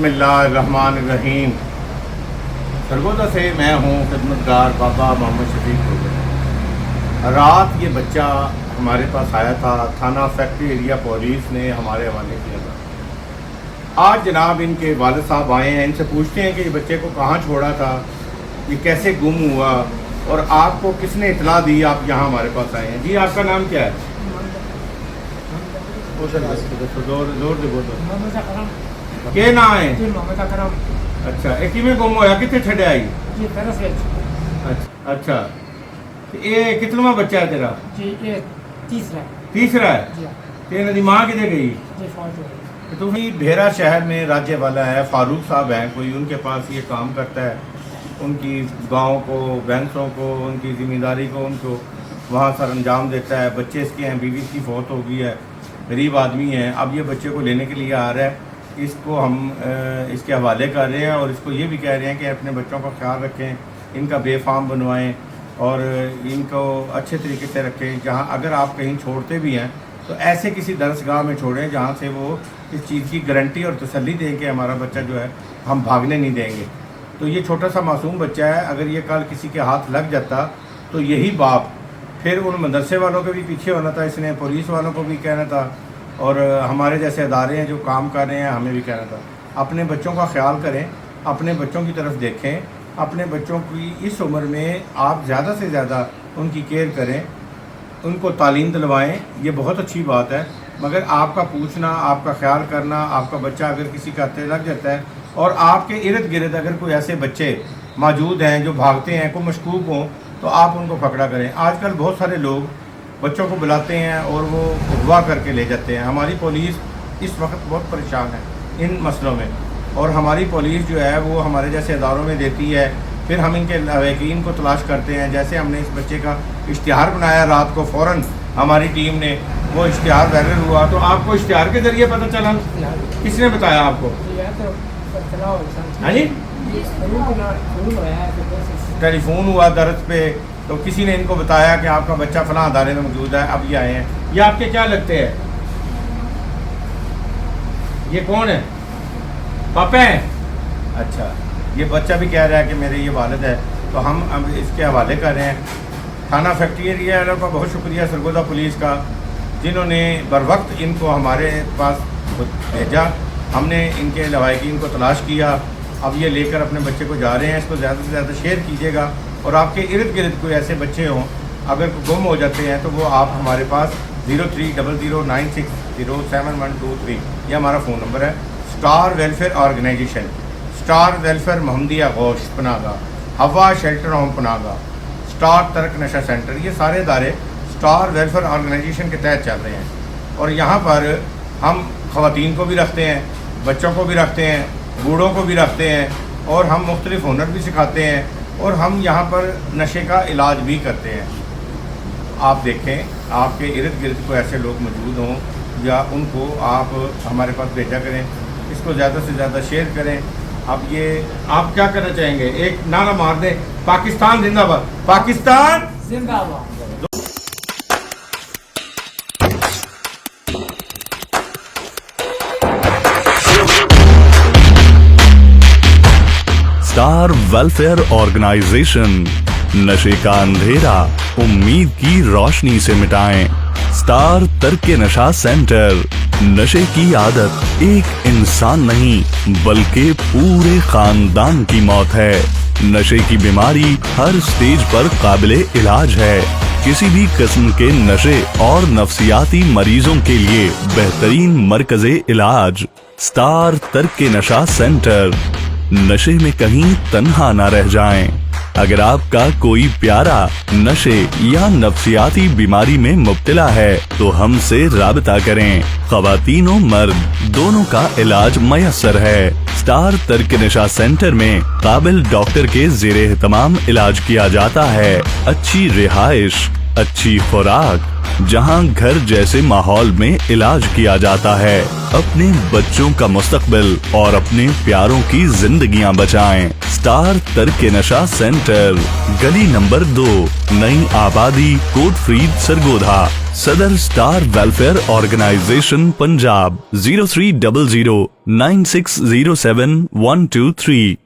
बिस्मिल्लाहिर्रहमानिर्रहीम। सरगोदा से मैं हूँ खिदमतगार बाबा मोहम्मद शफीक होगा। रात ये बच्चा हमारे पास आया था, थाना फैक्ट्री एरिया पुलिस ने हमारे हवाले किया था। आज जनाब इनके वालिद साहब आए हैं, इनसे पूछते हैं कि ये बच्चे को कहाँ छोड़ा था, ये कैसे गुम हुआ और आपको किसने इतला दी, आप यहाँ हमारे पास आए हैं। जी आपका नाम क्या है? जोर दे बोलो। के ना है? अच्छा, एक में गुम होया, कितने छड़े आई? अच्छा, ये कितनवा बच्चा है तेरा? जी ये तीसरा है। तेरे दी माँ किधर गई? तो भी भेरा शहर में राज्य वाला है, फारूक साहब हैं कोई, उनके पास ये काम करता है, उनकी गांव को, भैंसों को, उनकी ज़िम्मेदारी को उनको वहाँ सर अंजाम देता है। बच्चे इसके हैं, बीवी की फौत हो गई है, गरीब आदमी है। अब ये बच्चे को लेने के लिए आ रहा है, इसको हम इसके हवाले कर रहे हैं और इसको ये भी कह रहे हैं कि अपने बच्चों का ख्याल रखें, इनका बेफाम बनवाएं और इनको अच्छे तरीके से रखें। जहाँ अगर आप कहीं छोड़ते भी हैं तो ऐसे किसी दरसगाह में छोड़ें जहाँ से वो इस चीज़ की गारंटी और तसल्ली दें कि हमारा बच्चा जो है हम भागने नहीं देंगे। तो ये छोटा सा मासूम बच्चा है, अगर ये कल किसी के हाथ लग जाता तो यही बाप फिर उन मदरसे वालों के भी पीछे होना था, इसने पुलिस वालों को भी कहना था और हमारे जैसे अदारे हैं जो काम कर रहे हैं हमें भी कहना था। अपने बच्चों का ख्याल करें, अपने बच्चों की तरफ देखें, अपने बच्चों की इस उम्र में आप ज़्यादा से ज़्यादा उनकी केयर करें, उनको तालीम दिलवाएं, ये बहुत अच्छी बात है। मगर आपका पूछना, आपका ख्याल करना, आपका बच्चा अगर किसी का हाथ लग जाता है और आपके इर्द गिर्द अगर कोई ऐसे बच्चे मौजूद हैं जो भागते हैं, कोई मशकूक हों, तो आप उनको पकड़ा करें। आजकल बहुत सारे लोग बच्चों को बुलाते हैं और वो अगवा करके ले जाते हैं। हमारी पुलिस इस वक्त बहुत परेशान है इन मसलों में और हमारी पुलिस जो है वो हमारे जैसे अदारों में देती है, फिर हम इनके लवाकिन को तलाश करते हैं। जैसे हमने इस बच्चे का इश्तिहार बनाया, रात को फ़ौरन हमारी टीम ने वो इश्तिहार वायरल हुआ। तो आपको इश्तिहार के ज़रिए पता चला? किसने बताया आपको? हाँ जी, टेलीफोन हुआ दर्द पे, तो किसी ने इनको बताया कि आपका बच्चा फलां अदारे में मौजूद है। अब ये आए हैं। ये आपके क्या लगते हैं? ये कौन है? पापा हैं? अच्छा, ये बच्चा भी कह रहा है कि मेरे ये वालिद है, तो हम अब इसके हवाले कर रहे हैं। थाना फैक्ट्री एरिया वालों का बहुत शुक्रिया, सरगोदा पुलिस का, जिन्होंने बर वक्त इनको हमारे पास भेजा। हमने इनके लवाकिन को तलाश किया, अब ये लेकर अपने बच्चे को जा रहे हैं। इसको ज़्यादा से ज़्यादा शेयर कीजिएगा और आपके इर्द गिर्द कोई ऐसे बच्चे हों अगर गुम हो जाते हैं तो वो आप हमारे पास 030096071123 ये हमारा फ़ोन नंबर है। Star welfare organization, star welfare मोहम्मदिया गोश पनागा, हवा शेल्टर होम पनागा, स्टार तर्क नशा सेंटर, ये सारे इदारे स्टार वेलफेयर ऑर्गेनाइजेशन के तहत चल रहे हैं। और यहाँ पर हम ख़वातीन को भी रखते हैं, बच्चों को भी रखते हैं, बूढ़ों को भी रखते हैं और हम मुख्तलिफ हुनर भी सिखाते हैं और हम यहाँ पर नशे का इलाज भी करते हैं। आप देखें, आपके इर्द गिर्द को ऐसे लोग मौजूद हों या उनको आप हमारे पास भेजा करें, इसको ज़्यादा से ज़्यादा शेयर करें। अब ये आप क्या करना चाहेंगे? एक नारा मार दें, पाकिस्तान जिंदाबाद, पाकिस्तान जिंदाबाद। स्टार वेलफेयर ऑर्गेनाइजेशन, नशे का अंधेरा उम्मीद की रोशनी से मिटाएं। स्टार तर्क नशा सेंटर, नशे की आदत एक इंसान नहीं बल्कि पूरे खानदान की मौत है। नशे की बीमारी हर स्टेज पर काबिले इलाज है। किसी भी किस्म के नशे और नफ्सियाती मरीजों के लिए बेहतरीन मरकज़े इलाज स्टार तर्क नशा सेंटर। नशे में कहीं तन्हा ना रह जाएं। अगर आपका कोई प्यारा नशे या नफ्सियाती बीमारी में मुब्तला है तो हमसे राबता करें। ख़वातीन और मर्द दोनों का इलाज मयस्सर है। स्टार तर्क नशा सेंटर में काबिल डॉक्टर के ज़ेरे एहतमाम इलाज किया जाता है। अच्छी रिहाइश, अच्छी खुराक, जहां घर जैसे माहौल में इलाज किया जाता है। अपने बच्चों का मुस्तकबिल और अपने प्यारों की जिंदगियां बचाएं। स्टार तरके नशा सेंटर, गली नंबर 2, नई आबादी, कोटफ्रीड, सरगोधा। सदर स्टार वेलफेयर ऑर्गेनाइजेशन पंजाब। 0300 9607 123।